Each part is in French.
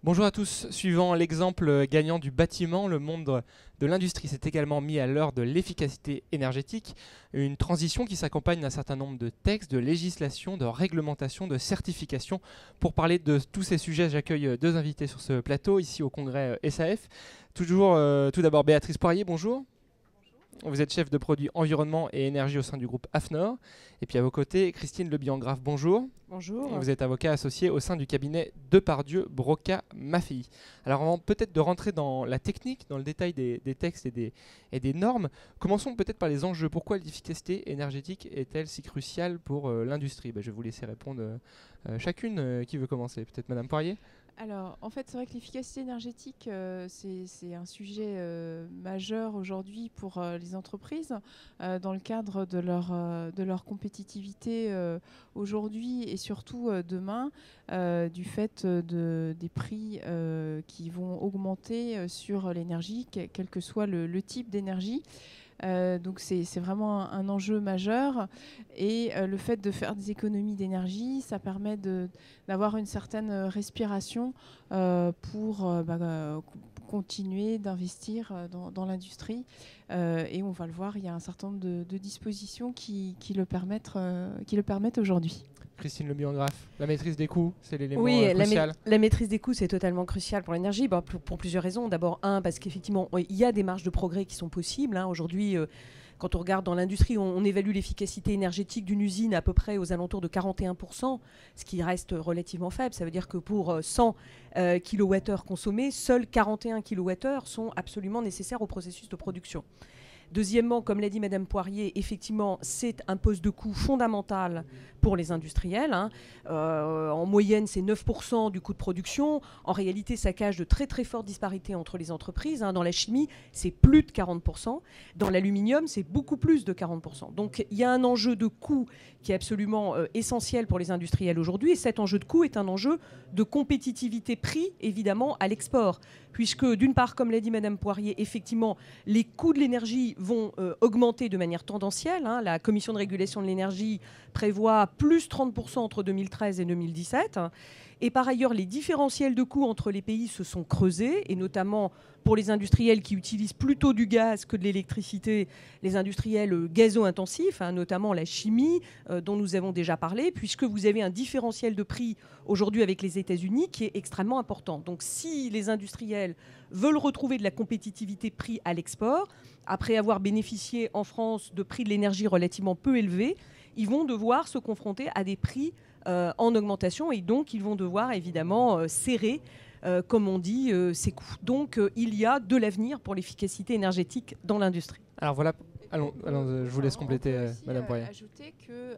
Bonjour à tous. Suivant l'exemple gagnant du bâtiment, le monde de l'industrie s'est également mis à l'heure de l'efficacité énergétique, une transition qui s'accompagne d'un certain nombre de textes, de législations, de réglementations, de certifications. Pour parler de tous ces sujets, j'accueille deux invités sur ce plateau, ici au congrès SAF. Tout d'abord Béatrice Poirier, bonjour. Vous êtes chef de produit environnement et énergie au sein du groupe AFNOR. Et puis à vos côtés, Christine Lebihan-Graff, bonjour. Bonjour. Vous êtes avocat associé au sein du cabinet Depardieu, Broca, Maffei. Alors avant peut-être de rentrer dans la technique, dans le détail des textes et des normes, commençons peut-être par les enjeux. Pourquoi l'efficacité énergétique est-elle si cruciale pour l'industrie ? Je vais vous laisser répondre chacune. Qui veut commencer ? Peut-être Madame Poirier ? Alors, en fait, c'est vrai que l'efficacité énergétique, c'est un sujet majeur aujourd'hui pour les entreprises dans le cadre de leur compétitivité aujourd'hui et surtout demain, du fait des prix qui vont augmenter sur l'énergie, quel que soit le type d'énergie. Donc c'est vraiment un enjeu majeur et le fait de faire des économies d'énergie, ça permet d'avoir une certaine respiration pour continuer d'investir dans l'industrie et on va le voir, il y a un certain nombre de dispositions qui le permettent aujourd'hui. Christine Lebihan-Graff, la maîtrise des coûts, c'est l'élément crucial. La maîtrise des coûts, c'est totalement crucial pour l'énergie, pour plusieurs raisons. D'abord, parce qu'effectivement, il y a des marges de progrès qui sont possibles. Aujourd'hui, quand on regarde dans l'industrie, on évalue l'efficacité énergétique d'une usine à peu près aux alentours de 41%, ce qui reste relativement faible. Ça veut dire que pour 100 kWh consommés, seuls 41 kWh sont absolument nécessaires au processus de production. Deuxièmement, comme l'a dit Madame Poirier, effectivement, c'est un poste de coût fondamental pour les industriels. En moyenne, c'est 9% du coût de production. En réalité, ça cache de très très fortes disparités entre les entreprises. Dans la chimie, c'est plus de 40%. Dans l'aluminium, c'est beaucoup plus de 40%. Donc, il y a un enjeu de coût qui est absolument essentiel pour les industriels aujourd'hui. Et cet enjeu de coût est un enjeu de compétitivité prix, évidemment, à l'export. Puisque, d'une part, comme l'a dit Madame Poirier, effectivement, les coûts de l'énergie vont augmenter de manière tendancielle. La Commission de régulation de l'énergie prévoit plus 30% entre 2013 et 2017. Et par ailleurs, les différentiels de coûts entre les pays se sont creusés, et notamment pour les industriels qui utilisent plutôt du gaz que de l'électricité, les industriels gazo-intensifs, notamment la chimie, dont nous avons déjà parlé, puisque vous avez un différentiel de prix aujourd'hui avec les États-Unis qui est extrêmement important. Donc si les industriels veulent retrouver de la compétitivité prix à l'export, après avoir bénéficié en France de prix de l'énergie relativement peu élevés, ils vont devoir se confronter à des prix en augmentation et donc ils vont devoir évidemment serrer, comme on dit, ces coûts. Donc il y a de l'avenir pour l'efficacité énergétique dans l'industrie. Alors voilà, allons, je vous laisse compléter, Madame Poirier. Ajouter que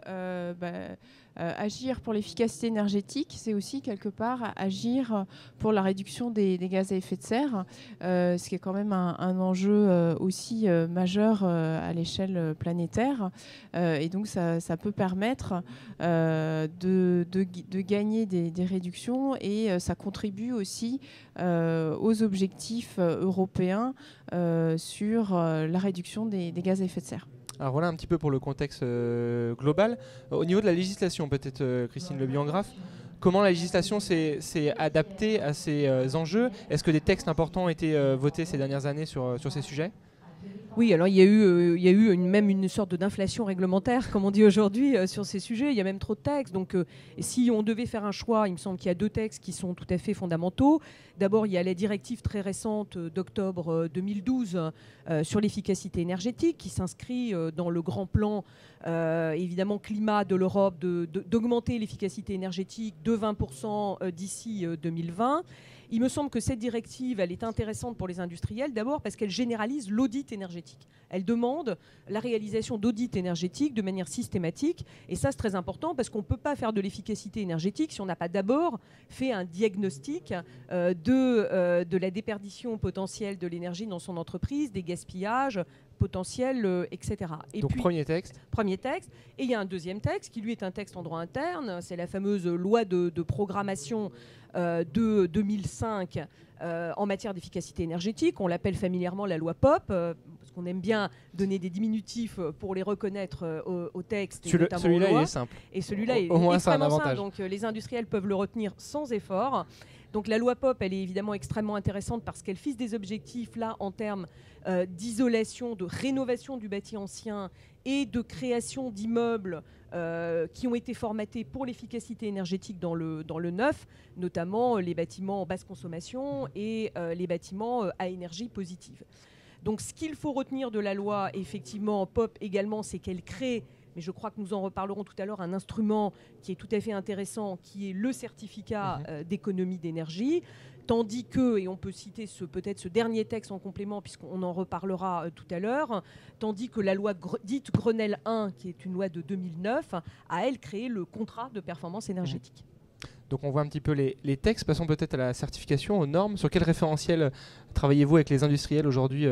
agir pour l'efficacité énergétique, c'est aussi quelque part agir pour la réduction des gaz à effet de serre, ce qui est quand même un enjeu aussi majeur à l'échelle planétaire. Et donc ça peut permettre de gagner des réductions et ça contribue aussi aux objectifs européens sur la réduction des gaz à effet de serre. Alors voilà un petit peu pour le contexte global. Au niveau de la législation, peut-être Christine Lebihan-Graff, comment la législation s'est adaptée à ces enjeux ? Est-ce que des textes importants ont été votés ces dernières années sur ces sujets ? Oui, alors il y a eu même une sorte d'inflation réglementaire, comme on dit aujourd'hui, sur ces sujets. Il y a même trop de textes. Donc, si on devait faire un choix, il me semble qu'il y a deux textes qui sont tout à fait fondamentaux. D'abord, il y a la directive très récente d'octobre 2012 sur l'efficacité énergétique, qui s'inscrit dans le grand plan, évidemment, climat de l'Europe, d'augmenter l'efficacité énergétique de 20% d'ici 2020. Il me semble que cette directive, elle est intéressante pour les industriels, d'abord parce qu'elle généralise l'audit énergétique. Elle demande la réalisation d'audits énergétiques de manière systématique. Et ça, c'est très important parce qu'on ne peut pas faire de l'efficacité énergétique si on n'a pas d'abord fait un diagnostic de la déperdition potentielle de l'énergie dans son entreprise, des gaspillages, potentiel, etc. Et donc puis, premier texte. Et il y a un deuxième texte qui lui est un texte en droit interne, c'est la fameuse loi de programmation de 2005 en matière d'efficacité énergétique. On l'appelle familièrement la loi POP, parce qu'on aime bien donner des diminutifs pour les reconnaître au texte. Celui-là, il est simple. Et celui-là est moins, extrêmement c'est un avantage. simple, donc les industriels peuvent le retenir sans effort. Donc la loi POP, elle est évidemment extrêmement intéressante parce qu'elle fixe des objectifs là en termes d'isolation, de rénovation du bâti ancien et de création d'immeubles qui ont été formatés pour l'efficacité énergétique dans le neuf, notamment les bâtiments en basse consommation et les bâtiments à énergie positive. Donc ce qu'il faut retenir de la loi, effectivement, POP également, c'est qu'elle crée, mais je crois que nous en reparlerons tout à l'heure, un instrument qui est tout à fait intéressant, qui est le certificat d'économie d'énergie, tandis que, et on peut citer peut-être ce dernier texte en complément, puisqu'on en reparlera tout à l'heure, tandis que la loi dite Grenelle 1, qui est une loi de 2009, a, elle, créé le contrat de performance énergétique. Donc on voit un petit peu les textes. Passons peut-être à la certification, aux normes. Sur quel référentiel travaillez-vous avec les industriels aujourd'hui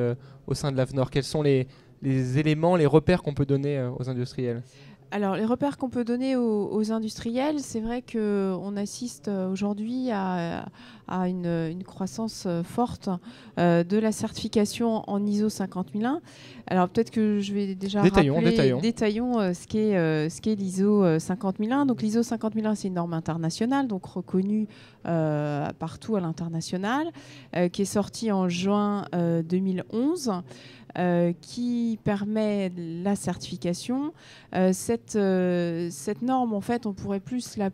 au sein de l'AFNOR? Quels sont les éléments, les repères qu'on peut donner aux industriels? Alors, les repères qu'on peut donner aux industriels, c'est vrai qu'on assiste aujourd'hui à une croissance forte de la certification en ISO 50001. Alors, peut-être que je vais déjà détaillons ce qu'est l'ISO 50001. Donc, l'ISO 50001, c'est une norme internationale, donc reconnue partout à l'international, qui est sortie en juin 2011. Qui permet la certification. Cette norme, en fait, on peut plus la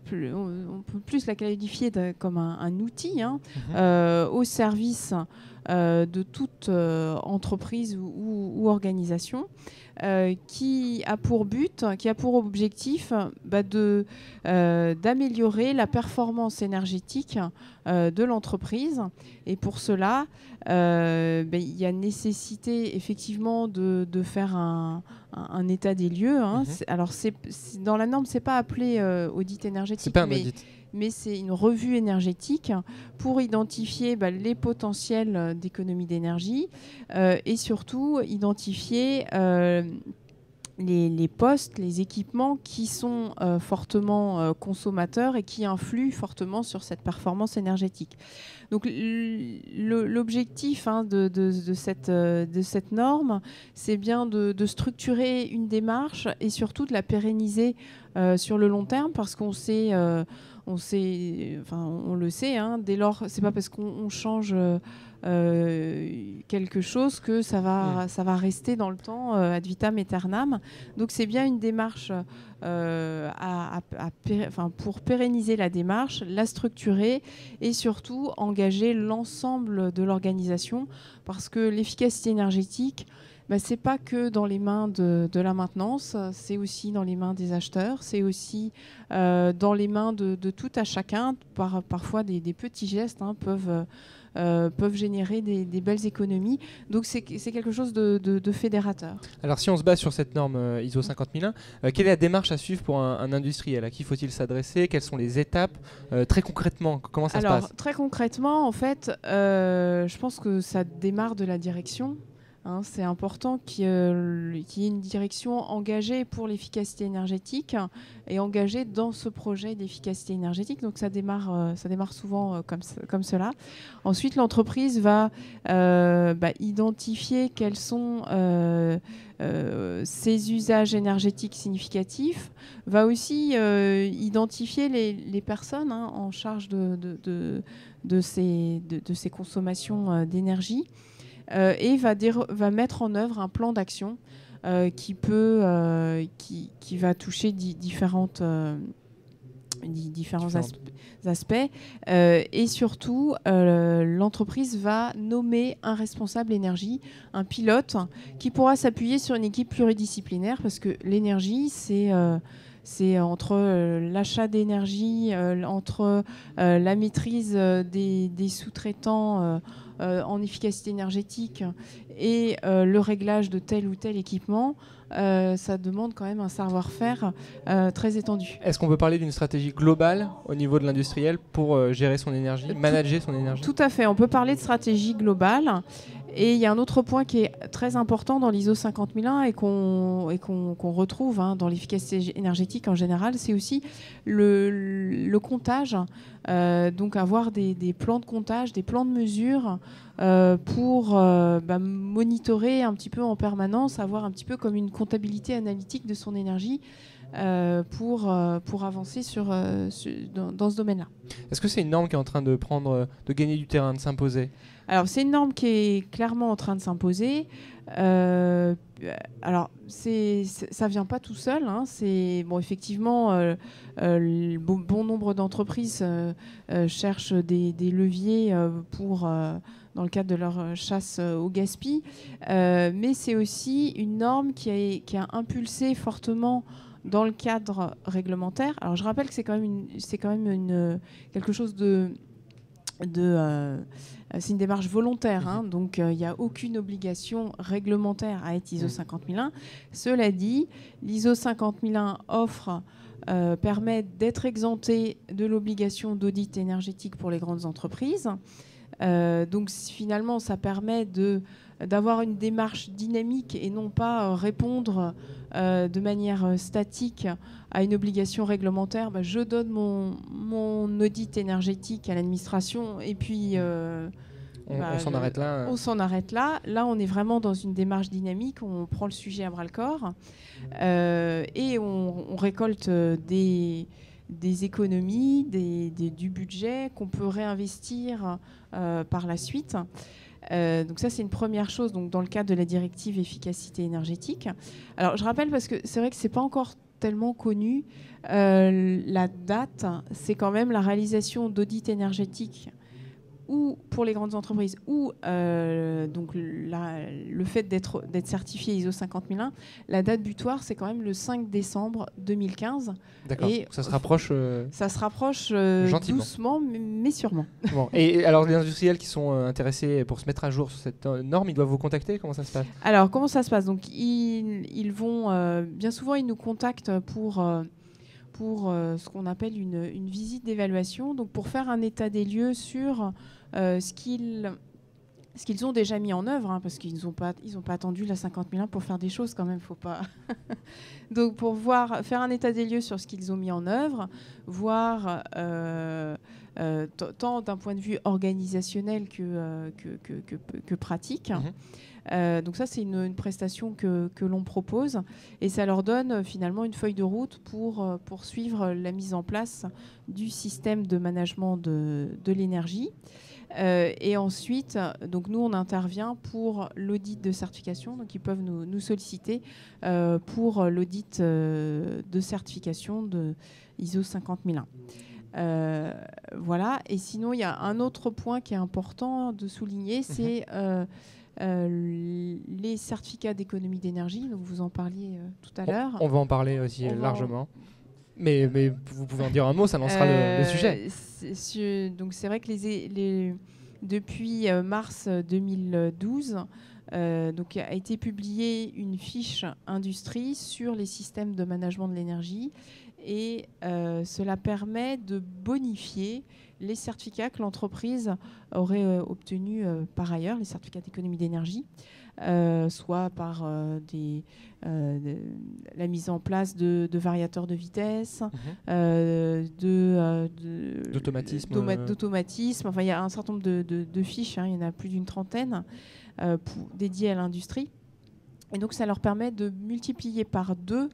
qualifier comme un outil au service de toute entreprise ou organisation. Qui a pour objectif d'améliorer la performance énergétique de l'entreprise. Et pour cela, il y a nécessité effectivement de faire un état des lieux. Alors, dans la norme, c'est pas appelé audit énergétique. C'est pas un audit. Mais c'est une revue énergétique pour identifier les potentiels d'économie d'énergie et surtout identifier les postes, les équipements qui sont fortement consommateurs et qui influent fortement sur cette performance énergétique. Donc l'objectif de cette norme, c'est bien de structurer une démarche et surtout de la pérenniser sur le long terme, parce qu'on sait... on le sait, dès lors, c'est pas parce qu'on change quelque chose que ça va rester dans le temps ad vitam aeternam. Donc c'est bien une démarche pour pérenniser la démarche, la structurer et surtout engager l'ensemble de l'organisation, parce que l'efficacité énergétique, c'est pas que dans les mains de la maintenance, c'est aussi dans les mains des acheteurs, c'est aussi dans les mains de tout à chacun. Parfois, des petits gestes peuvent générer des belles économies. Donc, c'est quelque chose de fédérateur. Alors, si on se base sur cette norme ISO 50001, quelle est la démarche à suivre pour un industriel? À qui faut-il s'adresser? Quelles sont les étapes? Très concrètement, comment ça se passe? Très concrètement, en fait, je pense que ça démarre de la direction. C'est important qu'il y ait une direction engagée pour l'efficacité énergétique et engagée dans ce projet d'efficacité énergétique. Donc ça démarre souvent comme cela. Ensuite, l'entreprise va identifier quels sont ses usages énergétiques significatifs, va aussi identifier les personnes en charge de ces consommations d'énergie. Et va mettre en œuvre un plan d'action qui va toucher différents aspects. Et surtout, l'entreprise va nommer un responsable énergie, un pilote, qui pourra s'appuyer sur une équipe pluridisciplinaire, parce que l'énergie, c'est entre l'achat d'énergie, entre la maîtrise des sous-traitants en efficacité énergétique et le réglage de tel ou tel équipement, ça demande quand même un savoir-faire très étendu. Est-ce qu'on peut parler d'une stratégie globale au niveau de l'industriel pour gérer son énergie, manager son énergie? Tout à fait, on peut parler de stratégie globale. Et il y a un autre point qui est très important dans l'ISO 50001 et qu'on retrouve dans l'efficacité énergétique en général, c'est aussi le comptage. Donc avoir des plans de comptage, des plans de mesure pour monitorer un petit peu en permanence, avoir un petit peu comme une comptabilité analytique de son énergie pour avancer dans ce domaine-là. Est-ce que c'est une norme qui est en train de gagner du terrain, de s'imposer ? Alors, c'est une norme qui est clairement en train de s'imposer. Alors, ça vient pas tout seul. C'est effectivement, bon nombre d'entreprises cherchent des leviers dans le cadre de leur chasse au gaspillage. Mais c'est aussi une norme qui a impulsé fortement dans le cadre réglementaire. Alors, je rappelle que c'est quand même quelque chose c'est une démarche volontaire, donc il n'y a aucune obligation réglementaire à être ISO 50001. Cela dit, l'ISO 50001 permet d'être exempté de l'obligation d'audit énergétique pour les grandes entreprises. Donc finalement, ça permet d'avoir une démarche dynamique et non pas répondre de manière statique à une obligation réglementaire. Je donne mon audit énergétique à l'administration et puis on s'en arrête là. On s'en arrête là. Là, on est vraiment dans une démarche dynamique. On prend le sujet à bras-le-corps et on récolte des économies, du budget qu'on peut réinvestir par la suite. Donc ça, c'est une première chose dans le cadre de la directive efficacité énergétique. Alors, je rappelle, parce que c'est vrai que ce n'est pas encore tellement connu, la date, c'est quand même la réalisation d'audits énergétiques ou pour les grandes entreprises, ou donc le fait d'être certifié ISO 50001, la date butoir, c'est quand même le 5 décembre 2015. D'accord, et ça se rapproche doucement, mais sûrement. Bon. Et alors, les industriels qui sont intéressés pour se mettre à jour sur cette norme, ils doivent vous contacter ? Comment ça se passe ? Alors, comment ça se passe ? Donc, ils vont... bien souvent, ils nous contactent pour ce qu'on appelle une visite d'évaluation, donc pour faire un état des lieux sur ce qu'ils ont déjà mis en œuvre, parce qu'ils n'ont pas attendu la 50001 pour faire des choses quand même, faut pas. Donc pour faire un état des lieux sur ce qu'ils ont mis en œuvre, voir tant d'un point de vue organisationnel que pratique. Donc ça, c'est une prestation que l'on propose et ça leur donne finalement une feuille de route pour poursuivre la mise en place du système de management de l'énergie. Et ensuite, donc nous, on intervient pour l'audit de certification. Donc ils peuvent nous solliciter pour l'audit de certification de ISO 50001. Voilà. Et sinon, il y a un autre point qui est important de souligner, c'est les certificats d'économie d'énergie, donc vous en parliez tout à l'heure. On va en parler aussi largement. Mais vous pouvez en dire un mot, ça lancera le sujet. Donc c'est vrai que depuis mars 2012, donc a été publiée une fiche industrie sur les systèmes de management de l'énergie et cela permet de bonifier les certificats que l'entreprise aurait obtenus par ailleurs, les certificats d'économie d'énergie, soit par la mise en place de variateurs de vitesse, d'automatisme. Enfin, il y a un certain nombre de fiches, il y en a plus d'une trentaine dédiées à l'industrie. Et donc, ça leur permet de multiplier par 2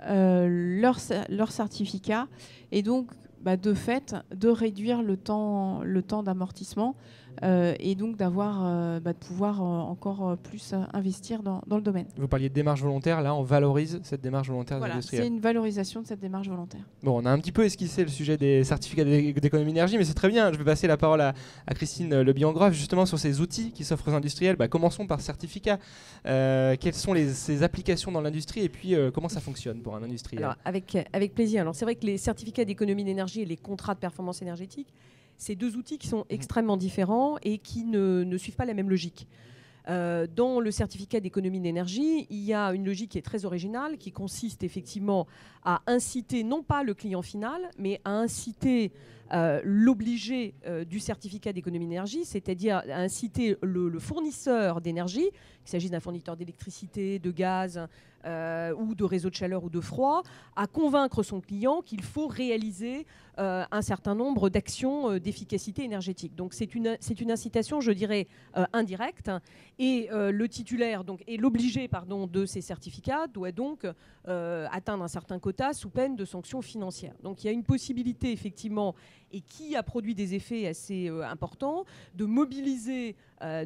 leurs certificats et donc de fait de réduire le temps d'amortissement et donc de pouvoir encore plus investir dans le domaine. Vous parliez de démarche volontaire, là on valorise cette démarche volontaire des industriels. C'est une valorisation de cette démarche volontaire. Bon, on a un petit peu esquissé le sujet des certificats d'économie d'énergie, mais c'est très bien. Je vais passer la parole à Christine Lebihan-Groff justement sur ces outils qui s'offrent aux industriels. Commençons par certificat. Quelles sont ces applications dans l'industrie et puis comment ça fonctionne pour un industriel ? Alors, avec plaisir. Alors, c'est vrai que les certificats d'économie d'énergie et les contrats de performance énergétique, c'est 2 outils qui sont extrêmement différents et qui ne suivent pas la même logique. Dans le certificat d'économie d'énergie, il y a une logique qui est très originale, qui consiste effectivement à inciter non pas le client final, mais à inciter l'obligé du certificat d'économie d'énergie, c'est-à-dire à inciter le fournisseur d'énergie, qu'il s'agisse d'un fournisseur d'électricité, de gaz ou de réseau de chaleur ou de froid, à convaincre son client qu'il faut réaliser un certain nombre d'actions d'efficacité énergétique. Donc c'est une incitation, je dirais, indirecte, et le titulaire et l'obligé de ces certificats doit donc atteindre un certain quota sous peine de sanctions financières. Donc il y a une possibilité effectivement, et qui a produit des effets assez importants, de mobiliser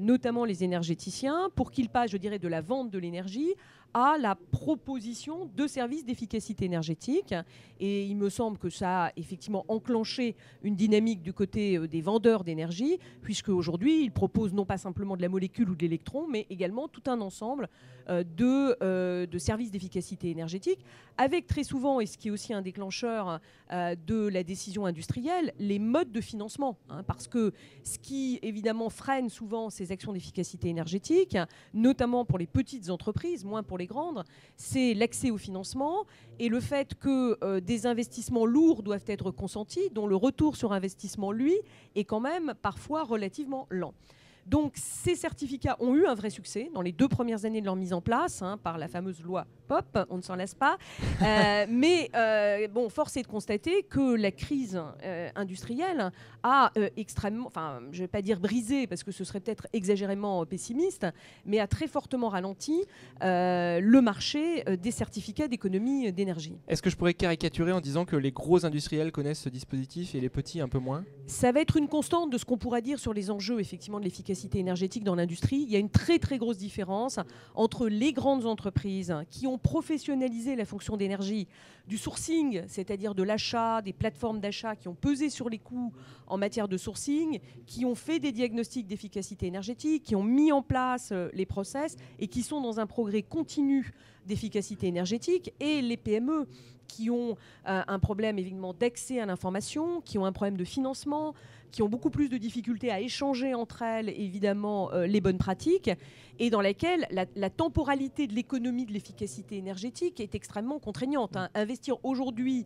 notamment les énergéticiens pour qu'ils passent, je dirais, de la vente de l'énergie à la proposition de services d'efficacité énergétique. Et il me semble que ça a effectivement enclenché une dynamique du côté des vendeurs d'énergie, puisque aujourd'hui ils proposent non pas simplement de la molécule ou de l'électron, mais également tout un ensemble de services d'efficacité énergétique, avec très souvent, et ce qui est aussi un déclencheur de la décision industrielle, les modes de financement. Parce que ce qui évidemment freine souvent ces actions d'efficacité énergétique, notamment pour les petites entreprises, moins pour les grandes, c'est l'accès au financement et le fait que des investissements lourds doivent être consentis, dont le retour sur investissement, lui, est quand même parfois relativement lent. Donc ces certificats ont eu un vrai succès dans les 2 premières années de leur mise en place, par la fameuse loi POP, on ne s'en lasse pas. Mais force est de constater que la crise industrielle a extrêmement, je ne vais pas dire brisé, parce que ce serait peut-être exagérément pessimiste, mais a très fortement ralenti le marché des certificats d'économie d'énergie. Est-ce que je pourrais caricaturer en disant que les gros industriels connaissent ce dispositif et les petits un peu moins ? Ça va être une constante de ce qu'on pourra dire sur les enjeux effectivement de l'efficacité énergétique dans l'industrie. Il y a une très très grosse différence entre les grandes entreprises qui ont professionnalisé la fonction d'énergie, du sourcing, c'est-à-dire de l'achat, des plateformes d'achat qui ont pesé sur les coûts en matière de sourcing, qui ont fait des diagnostics d'efficacité énergétique, qui ont mis en place les process et qui sont dans un progrès continu d'efficacité énergétique, et les PME qui ont un problème évidemment d'accès à l'information, qui ont un problème de financement, qui ont beaucoup plus de difficultés à échanger entre elles, évidemment, les bonnes pratiques, et dans laquelle la temporalité de l'économie de l'efficacité énergétique est extrêmement contraignante. Investir aujourd'hui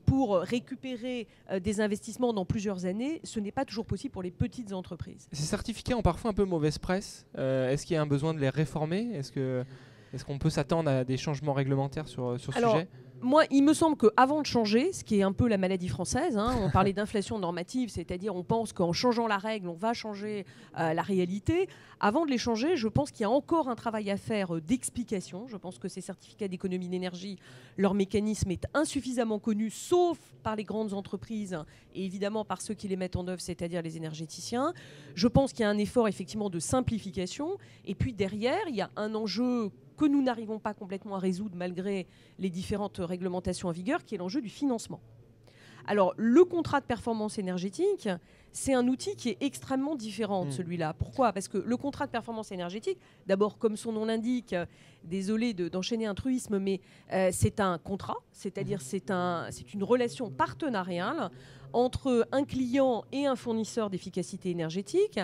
pour récupérer des investissements dans plusieurs années, ce n'est pas toujours possible pour les petites entreprises. Ces certificats ont parfois un peu mauvaise presse. Est-ce qu'il y a un besoin de les réformer ? Est-ce qu'on peut s'attendre à des changements réglementaires sur ce sujet ? Moi, il me semble qu'avant de changer, ce qui est un peu la maladie française, on parlait d'inflation normative, c'est-à-dire on pense qu'en changeant la règle, on va changer la réalité. Avant de les changer, je pense qu'il y a encore un travail à faire d'explication. Je pense que ces certificats d'économie d'énergie, leur mécanisme est insuffisamment connu, sauf par les grandes entreprises et évidemment par ceux qui les mettent en œuvre, c'est-à-dire les énergéticiens. Je pense qu'il y a un effort effectivement de simplification. Et puis derrière, il y a un enjeu que nous n'arrivons pas complètement à résoudre malgré les différentes réglementations en vigueur, qui est l'enjeu du financement. Alors, le contrat de performance énergétique, c'est un outil qui est extrêmement différent de celui-là. Pourquoi ? Parce que le contrat de performance énergétique, d'abord, comme son nom l'indique, désolé d'enchaîner un truisme, mais c'est un contrat, c'est-à-dire c'est une relation partenariale entre un client et un fournisseur d'efficacité énergétique.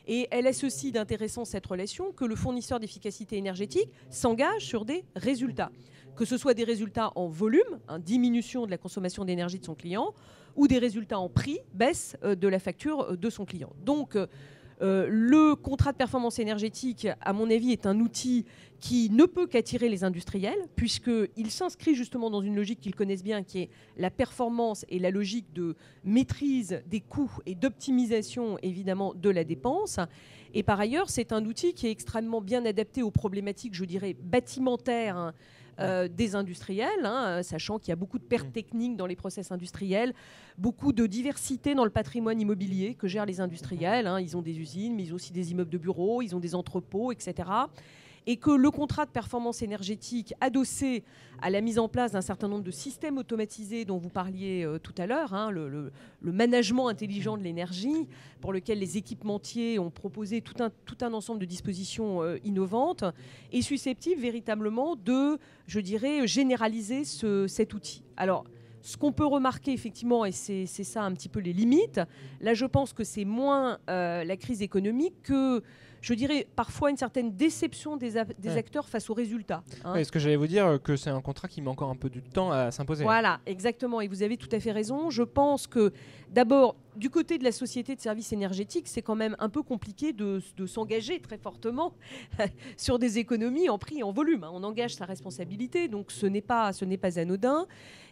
Et elle a ceci d'intéressant, cette relation, que le fournisseur d'efficacité énergétique s'engage sur des résultats. Que ce soit des résultats en volume, diminution de la consommation d'énergie de son client, ou des résultats en prix, baisse de la facture de son client. Donc, le contrat de performance énergétique, à mon avis, est un outil qui ne peut qu'attirer les industriels, puisqu'il s'inscrit justement dans une logique qu'ils connaissent bien, qui est la performance et la logique de maîtrise des coûts et d'optimisation, évidemment, de la dépense. Et par ailleurs, c'est un outil qui est extrêmement bien adapté aux problématiques, je dirais, bâtimentaires, des industriels, sachant qu'il y a beaucoup de pertes techniques dans les process industriels, beaucoup de diversité dans le patrimoine immobilier que gèrent les industriels. Ils ont des usines, mais ils ont aussi des immeubles de bureaux, ils ont des entrepôts, etc. Et que le contrat de performance énergétique adossé à la mise en place d'un certain nombre de systèmes automatisés dont vous parliez tout à l'heure, le management intelligent de l'énergie, pour lequel les équipementiers ont proposé tout un ensemble de dispositions innovantes, est susceptible véritablement de, je dirais, généraliser cet outil. Alors, Ce qu'on peut remarquer effectivement, et c'est ça un petit peu les limites, là je pense que c'est moins la crise économique que, je dirais, parfois une certaine déception des acteurs face aux résultats. Oui, ce que j'allais vous dire, que c'est un contrat qui met encore un peu de temps à s'imposer. Voilà, exactement, et vous avez tout à fait raison. Je pense que d'abord, du côté de la société de services énergétiques, c'est quand même un peu compliqué de s'engager très fortement sur des économies en prix et en volume. On engage sa responsabilité, donc ce n'est pas anodin.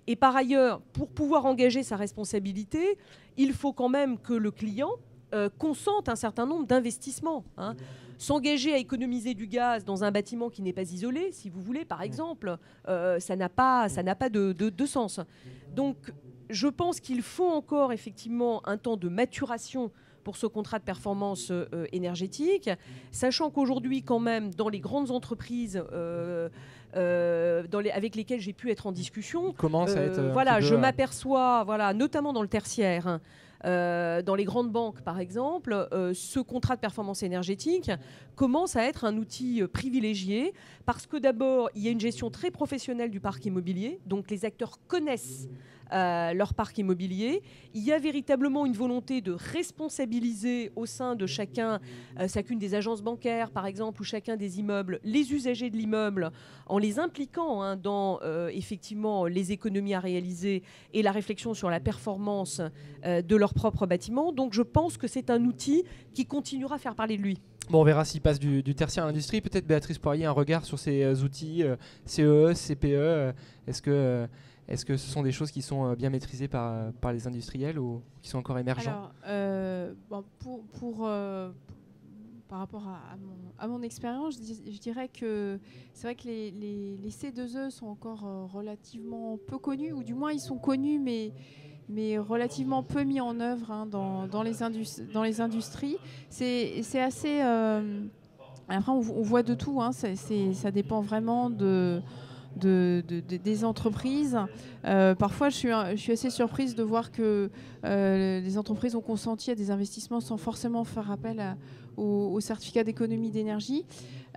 Et par ailleurs, pour pouvoir engager sa responsabilité, il faut quand même que le client consente un certain nombre d'investissements. S'engager à économiser du gaz dans un bâtiment qui n'est pas isolé, si vous voulez, par exemple, ça n'a pas de sens. Donc, je pense qu'il faut encore effectivement un temps de maturation pour ce contrat de performance énergétique, sachant qu'aujourd'hui, quand même, dans les grandes entreprises avec lesquelles j'ai pu être en discussion, je m'aperçois, notamment dans le tertiaire, dans les grandes banques, par exemple, ce contrat de performance énergétique commence à être un outil privilégié parce que d'abord, il y a une gestion très professionnelle du parc immobilier, donc les acteurs connaissent leur parc immobilier. Il y a véritablement une volonté de responsabiliser au sein de chacune des agences bancaires, par exemple, ou chacun des immeubles, les usagers de l'immeuble, en les impliquant dans effectivement les économies à réaliser et la réflexion sur la performance de leur propre bâtiment. Donc je pense que c'est un outil qui continuera à faire parler de lui. Bon, on verra s'il passe du tertiaire à l'industrie. Peut-être Béatrice Poirier, un regard sur ces outils CEE, CPE. Est-ce que ce sont des choses qui sont bien maîtrisées par les industriels ou qui sont encore émergents? Alors, par rapport à mon expérience, je dirais que c'est vrai que les C2E sont encore relativement peu connus, ou du moins ils sont connus, mais relativement peu mis en œuvre dans les industries. C'est assez... après, on voit de tout. Ça dépend vraiment des entreprises. Parfois, je suis assez surprise de voir que les entreprises ont consenti à des investissements sans forcément faire appel au certificat d'économie d'énergie.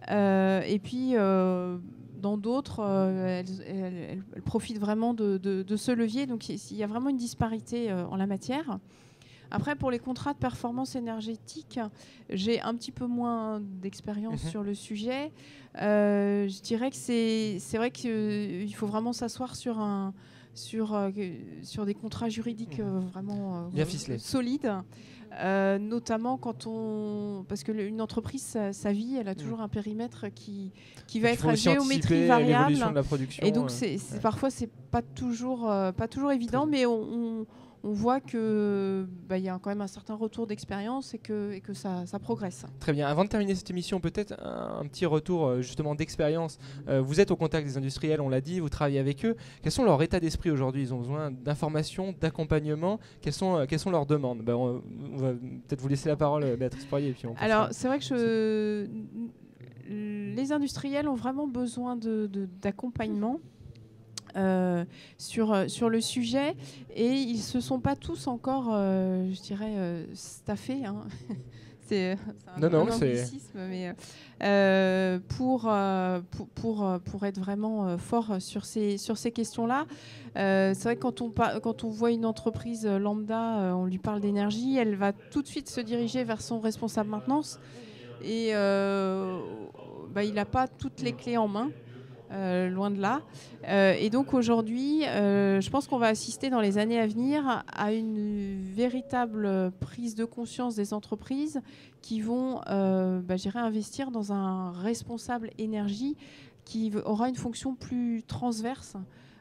Et puis, dans d'autres, elles profitent vraiment de ce levier. Donc, il y a vraiment une disparité en la matière. Après, pour les contrats de performance énergétique, j'ai un petit peu moins d'expérience sur le sujet. Je dirais que c'est vrai qu'il faut vraiment s'asseoir sur des contrats juridiques vraiment bien ficelés, solides. Notamment parce que une entreprise, sa vie, elle a toujours un périmètre qui va être à géométrie variable. De la production, et donc, parfois, c'est pas toujours évident, mais on voit que y a quand même un certain retour d'expérience et que ça progresse. Très bien. Avant de terminer cette émission, peut-être un petit retour justement d'expérience. Vous êtes au contact des industriels, on l'a dit, vous travaillez avec eux. Quels sont leurs états d'esprit aujourd'hui? Ils ont besoin d'informations, d'accompagnement. Quelles sont leurs demandes? On va peut-être vous laisser la parole, Béatrice Poirier. Puis alors, c'est vrai que les industriels ont vraiment besoin d'accompagnement. Sur le sujet, et ils se sont pas tous encore, je dirais, staffés. C'est un anglicisme, mais pour être vraiment fort sur ces questions-là. C'est vrai que quand on voit une entreprise lambda, on lui parle d'énergie, elle va tout de suite se diriger vers son responsable maintenance, et il n'a pas toutes les clés en main. Loin de là. Et donc aujourd'hui, je pense qu'on va assister dans les années à venir à une véritable prise de conscience des entreprises qui vont investir dans un responsable énergie qui aura une fonction plus transverse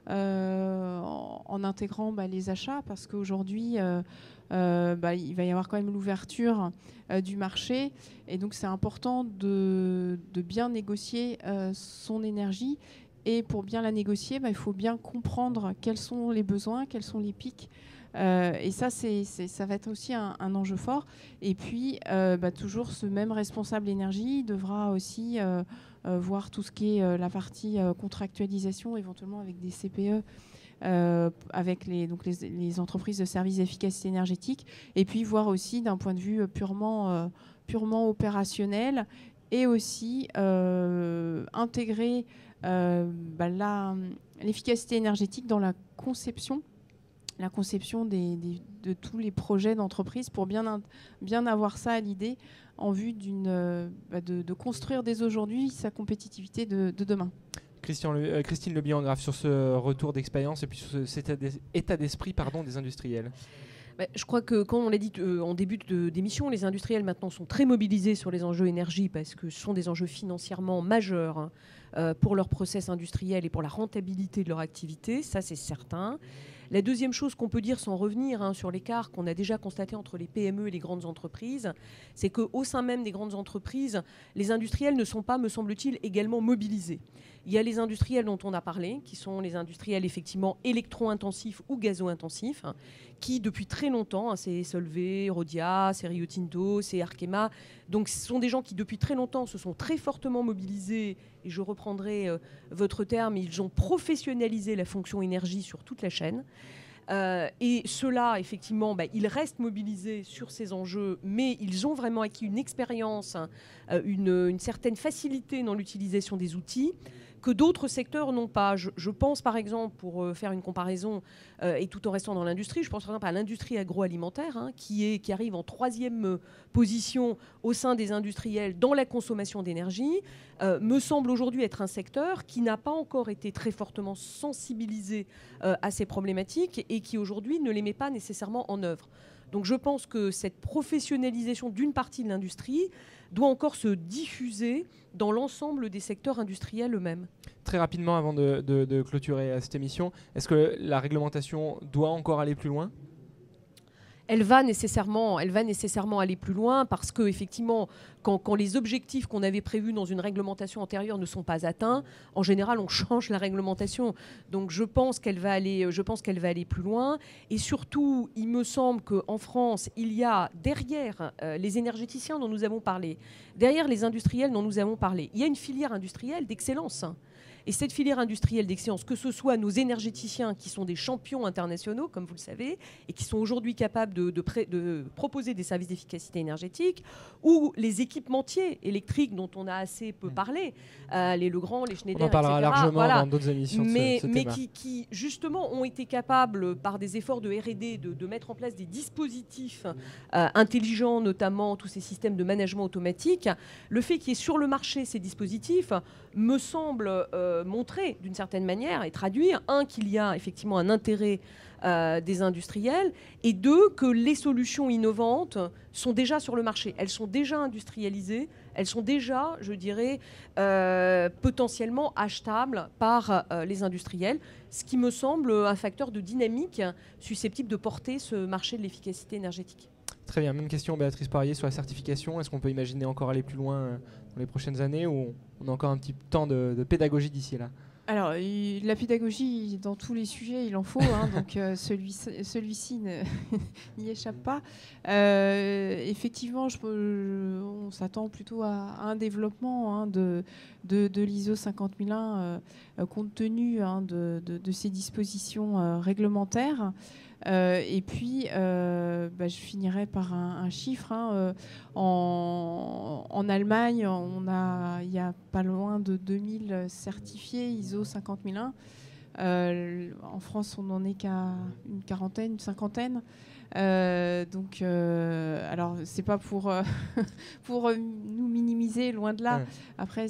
en intégrant les achats, parce qu'aujourd'hui il va y avoir quand même l'ouverture du marché, et donc c'est important de bien négocier son énergie, et pour bien la négocier, il faut bien comprendre quels sont les besoins, quels sont les pics, et ça va être aussi un enjeu fort. Et puis toujours ce même responsable énergie devra aussi voir tout ce qui est la partie contractualisation, éventuellement avec des CPE, avec les entreprises de services d'efficacité énergétique, et puis voir aussi d'un point de vue purement opérationnel, et aussi intégrer l'efficacité énergétique dans la conception la conception de tous les projets d'entreprise pour bien avoir ça à l'idée en vue de construire dès aujourd'hui sa compétitivité de demain. Christine Le Biangrave, sur ce retour d'expérience et puis sur cet état d'esprit des industriels. Je crois que, comme on l'a dit en début d'émission, les industriels maintenant sont très mobilisés sur les enjeux énergie parce que ce sont des enjeux financièrement majeurs pour leur process industriel et pour la rentabilité de leur activité, ça c'est certain. La deuxième chose qu'on peut dire sans revenir sur l'écart qu'on a déjà constaté entre les PME et les grandes entreprises, c'est qu'au sein même des grandes entreprises, les industriels ne sont pas, me semble-t-il, également mobilisés. Il y a les industriels dont on a parlé, qui sont les industriels effectivement électro-intensifs ou gazo-intensifs, qui depuis très longtemps, c'est Solvay, Rhodia, c'est Rio Tinto, c'est Arkema, donc ce sont des gens qui depuis très longtemps se sont très fortement mobilisés, et je reprendrai votre terme, ils ont professionnalisé la fonction énergie sur toute la chaîne. Et ceux-là, effectivement, ils restent mobilisés sur ces enjeux, mais ils ont vraiment acquis une expérience, une certaine facilité dans l'utilisation des outils que d'autres secteurs n'ont pas. Je pense par exemple, pour faire une comparaison, et tout en restant dans l'industrie, je pense par exemple à l'industrie agroalimentaire, qui arrive en 3e position au sein des industriels dans la consommation d'énergie, me semble aujourd'hui être un secteur qui n'a pas encore été très fortement sensibilisé à ces problématiques et qui aujourd'hui ne les met pas nécessairement en œuvre. Donc je pense que cette professionnalisation d'une partie de l'industrie doit encore se diffuser dans l'ensemble des secteurs industriels eux-mêmes. Très rapidement, avant de clôturer cette émission, est-ce que la réglementation doit encore aller plus loin ? Elle va nécessairement aller plus loin parce que effectivement, quand les objectifs qu'on avait prévus dans une réglementation antérieure ne sont pas atteints, en général, on change la réglementation. Donc, je pense qu'elle va aller plus loin. Et surtout, il me semble qu'en France, il y a derrière les énergéticiens dont nous avons parlé, derrière les industriels dont nous avons parlé, il y a une filière industrielle d'excellence. Et cette filière industrielle d'excellence, que ce soit nos énergéticiens qui sont des champions internationaux, comme vous le savez, et qui sont aujourd'hui capables de proposer des services d'efficacité énergétique, ou les équipementiers électriques dont on a assez peu parlé, les Legrand, les Schneider, on en parlera etc. largement dans d'autres émissions. Mais qui, justement, ont été capables, par des efforts de R&D, de mettre en place des dispositifs intelligents, notamment tous ces systèmes de management automatique. Le fait qu'il y ait sur le marché ces dispositifs me semble montrer d'une certaine manière et traduire, qu'il y a effectivement un intérêt des industriels, et deux, que les solutions innovantes sont déjà sur le marché. Elles sont déjà industrialisées, elles sont déjà, je dirais, potentiellement achetables par les industriels, ce qui me semble un facteur de dynamique susceptible de porter ce marché de l'efficacité énergétique. Très bien, même question Béatrice Poirier sur la certification. Est-ce qu'on peut imaginer encore aller plus loin dans les prochaines années, ou on a encore un petit temps de pédagogie d'ici là ? Alors, la pédagogie, dans tous les sujets, il en faut, donc celui-ci n'y échappe pas. Effectivement, on s'attend plutôt à un développement de l'ISO 50001 compte tenu de ces dispositions réglementaires. Et puis, je finirai par un chiffre. En Allemagne, il y a pas loin de 2000 certifiés ISO 50001. En France, on n'en est qu'à une quarantaine, une cinquantaine. Alors, c'est pas pour nous minimiser, loin de là. Ouais. Après,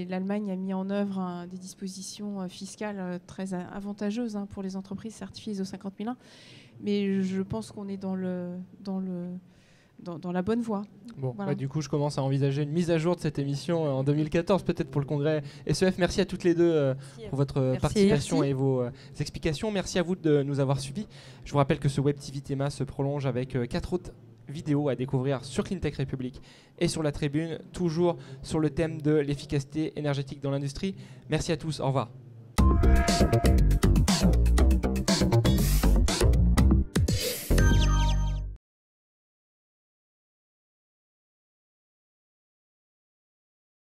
l'Allemagne a mis en œuvre des dispositions fiscales très avantageuses pour les entreprises certifiées ISO 50001. Mais je pense qu'on est dans la bonne voie. Bon, voilà. Du coup, je commence à envisager une mise à jour de cette émission en 2014, peut-être pour le congrès SEF. Merci à toutes les deux pour votre participation et vos explications. Merci à vous de nous avoir suivis. Je vous rappelle que ce Web TV Théma se prolonge avec 4 autres vidéos à découvrir sur Cleantech République et sur la Tribune, toujours sur le thème de l'efficacité énergétique dans l'industrie. Merci à tous, au revoir.